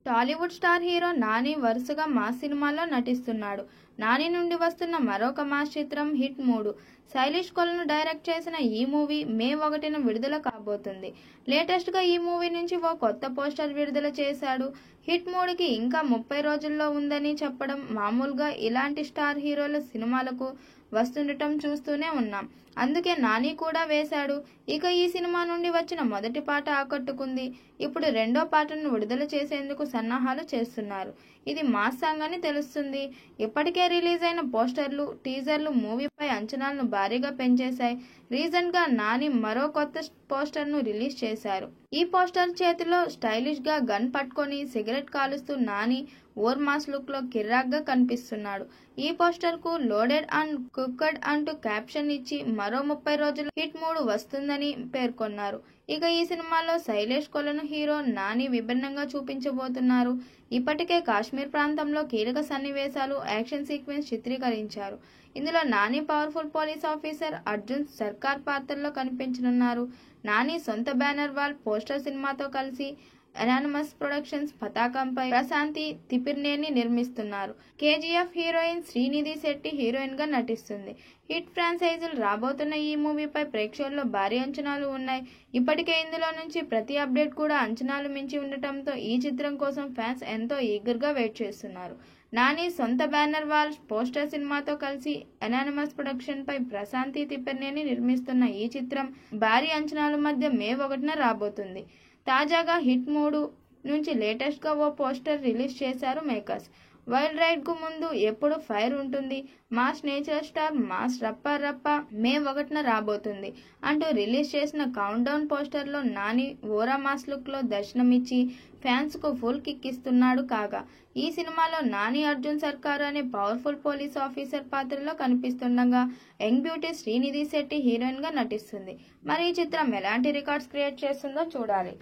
Tollywood star hero Nani వరుసగా mass సినిమాల్లో నటిస్తున్నాడు. నాని నుండి వస్తున్న మరొక మాస్ చిత్రం హిట్ 3. శైలేష్ కొలను డైరెక్ట్ చేసిన ఈ మూవీ మే 1న విడుదల కాబోతుంది. లేటెస్ట్ గా ఈ మూవీ నుంచి ఓ కొత్త పోస్టర్ విడుదల చేశాడు. హిట్ 3కి ఇంకా 30 రోజుల్లో ఉందని చెప్పడం మామూలుగా ఇలాంటి స్టార్ హీరోల సినిమాలకు వస్తుండటం చూస్తూనే ఉన్నాం. అందుకే నాని కూడా వేశాడు. ఇక ఈ సినిమా నుండి వచ్చిన మొదటి పాట ఆకట్టుకుంది. ఇప్పుడు రెండో పాటను విడుదల చేసేందుకు సన్నాహాలు చేస్తున్నారు. ఇది మాస్ సాంగ్ అని తెలుస్తుంది. ఇప్పటికే రిలీజ్ అయిన పోస్టర్లు, టీజర్లు మూవీపై అంచనాలను భారీగా పెంచేశాయి. రీసెంట్ గా నాని మరో కొత్త పోస్టర్ ను రిలీజ్ చేశారు. ఈ పోస్టర్ చేతిలో స్టైలిష్ గా గన్ పట్టుకొని సిగరెట్ కాలుస్తూ నాని ఓర్ మాస్ లుక్ లో కిర్రాక్గా కనిపిస్తున్నాడు. ఈ పోస్టర్ కు లోడెడ్ అండ్ కుక్కడ్ అంటూ క్యాప్షన్ ఇచ్చి మరో 30 రోజులు హిట్ 3 వస్తుందని పేర్కొన్నారు. ఇక ఈ సినిమాలో శైలేష్ కొలను హీరో నాని విభిన్నంగా చూపించబోతున్నారు. ఇప్పటికే కాశ్మీర్ ప్రాంతంలో కీలక సన్నివేశాలు, యాక్షన్ సీక్వెన్స్ చిత్రీకరించారు. ఇందులో Nani powerful police officer Arjun సర్కార్ పాత్రలో కనిపించనున్నారు. నాని సొంత బ్యానర్ వాల్ పోస్టర్ సినిమాతో కలిసి అనానిమస్ ప్రొడక్షన్స్ పతాకంపై ప్రశాంతి తిపిర్నేని నిర్మిస్తున్నారు. KGF heroine Srinidhi Shetty heroine గా నటిస్తుంది. హిట్ ఫ్రాంచైజీలు రాబోతున్న ఈ మూవీపై ప్రేక్షకుల్లో భారీ అంచనాలు ఉన్నాయి. ఇప్పటికే ఇందులో నుంచి ప్రతి అప్డేట్ కూడా అంచనాలు మించి ఉండటంతో ఈ చిత్రం కోసం ఫ్యాన్స్ ఎంతో ఈగర్ గా వెయిట్ చేస్తున్నారు. నాని సొంత బ్యానర్ వాల్ పోస్టర్ సినిమాతో కలిసి అనానిమస్ ప్రొడక్షన్ పై ప్రశాంతి తిపిర్నేని నిర్మిస్తున్న ఈ చిత్రం భారీ అంచనాల మధ్య మే 1న రాబోతుంది. తాజాగా హిట్ 3 నుంచి లేటెస్ట్ గా ఓ పోస్టర్ రిలీజ్ చేశారు మేకర్స్. వైల్డ్ రైడ్ కు ముందు ఎప్పుడు ఫైర్ ఉంటుంది, మాస్ నేచురల్ స్టార్ మాస్ రప్ప రప్ప మే 1న రాబోతుంది అంటూ రిలీజ్ చేసిన కౌంట్ డౌన్ పోస్టర్ లో నాని ఓరా మాస్ లుక్ లో దర్శనమిచ్చి ఫ్యాన్స్ కు ఫుల్ కిక్ ఇస్తున్నాడు. కాగా ఈ సినిమాలో నాని అర్జున్ సర్కార్ అనే పవర్ఫుల్ పోలీస్ ఆఫీసర్ పాత్రలో కనిపిస్తుండగా young beauty Srinidhi Shetty heroine గా నటిస్తుంది. మరి ఈ చిత్రం ఎలాంటి రికార్డ్స్ క్రియేట్ చేస్తుందో చూడాలి.